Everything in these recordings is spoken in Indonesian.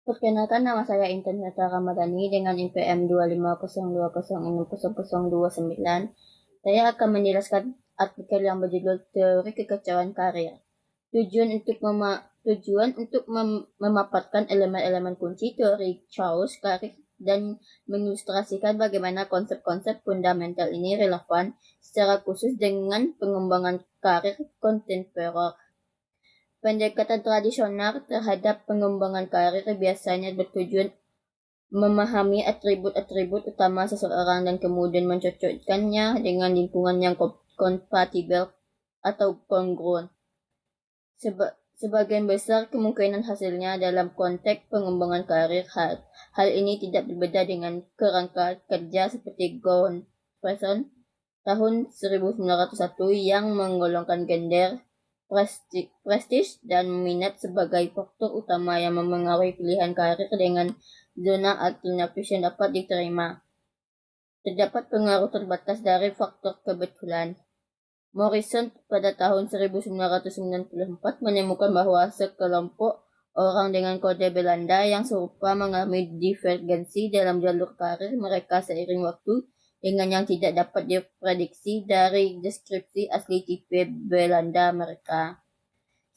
Perkenalkan, nama saya Intan Nata Ramadhani dengan IPM 25020600029. Saya akan menjelaskan artikel yang berjudul Teori Kekacauan Karir. Tujuan untuk memaparkan elemen-elemen kunci teori chaos karir dan mengilustrasikan bagaimana konsep-konsep fundamental ini relevan secara khusus dengan pengembangan karir kontemporer. Pendekatan tradisional terhadap pengembangan karir biasanya bertujuan memahami atribut-atribut utama seseorang dan kemudian mencocokkannya dengan lingkungan yang kompatibel atau kongruen. Sebagian besar kemungkinan hasilnya dalam konteks pengembangan karir. Hal ini tidak berbeda dengan kerangka kerja seperti Gordon Freeman tahun 1901 yang menggolongkan gender, prestis, dan minat sebagai faktor utama yang memengaruhi pilihan karir dengan zona alternatif yang dapat diterima. Terdapat pengaruh terbatas dari faktor kebetulan. Morrison pada tahun 1994 menemukan bahwa sekelompok orang dengan kode Belanda yang serupa mengalami divergensi dalam jalur karir mereka seiring waktu dengan yang tidak dapat diprediksi dari deskripsi asli tipe Belanda mereka.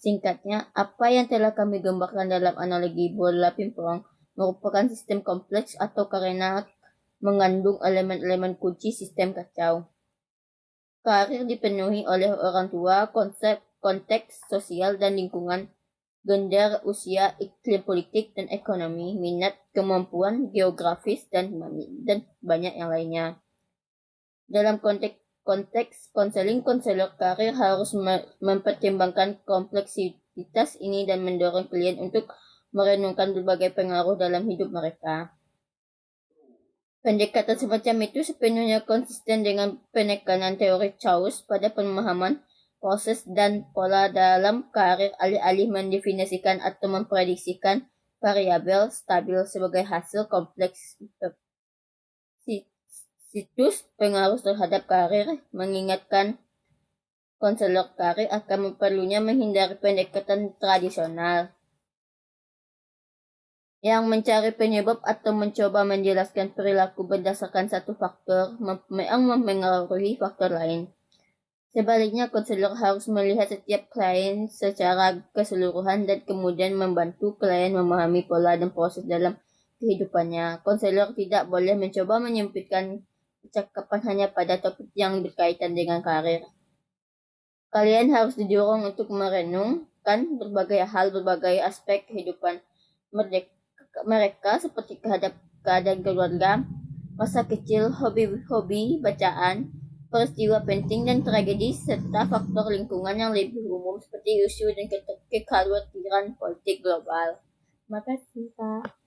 Singkatnya, apa yang telah kami gambarkan dalam analogi bola pingpong merupakan sistem kompleks atau karena mengandung elemen-elemen kunci sistem kacau. Karir dipenuhi oleh orang tua, konteks sosial dan lingkungan, gender, usia, iklim politik dan ekonomi, minat, kemampuan geografis, dan banyak yang lainnya. Dalam konteks konseling, konselor karir harus mempertimbangkan kompleksitas ini dan mendorong klien untuk merenungkan berbagai pengaruh dalam hidup mereka. Pendekatan semacam itu sepenuhnya konsisten dengan penekanan teori chaos pada pemahaman proses dan pola dalam karir, alih-alih mendefinisikan atau memprediksikan variabel stabil sebagai hasil kompleks situs pengaruh terhadap karir. Mengingatkan konselor karir akan perlunya menghindari pendekatan tradisional yang mencari penyebab atau mencoba menjelaskan perilaku berdasarkan satu faktor yang mempengaruhi faktor lain. Sebaliknya, konselor harus melihat setiap klien secara keseluruhan dan kemudian membantu klien memahami pola dan proses dalam kehidupannya. Konselor tidak boleh mencoba menyempitkan percakapan hanya pada topik yang berkaitan dengan karir. Kalian harus didorong untuk merenungkan berbagai aspek kehidupan mereka seperti keadaan keluarga, masa kecil, hobi bacaan, peristiwa penting dan tragedi, serta faktor lingkungan yang lebih umum seperti isu dan kekhawatiran politik global. Terima kasih, Pak.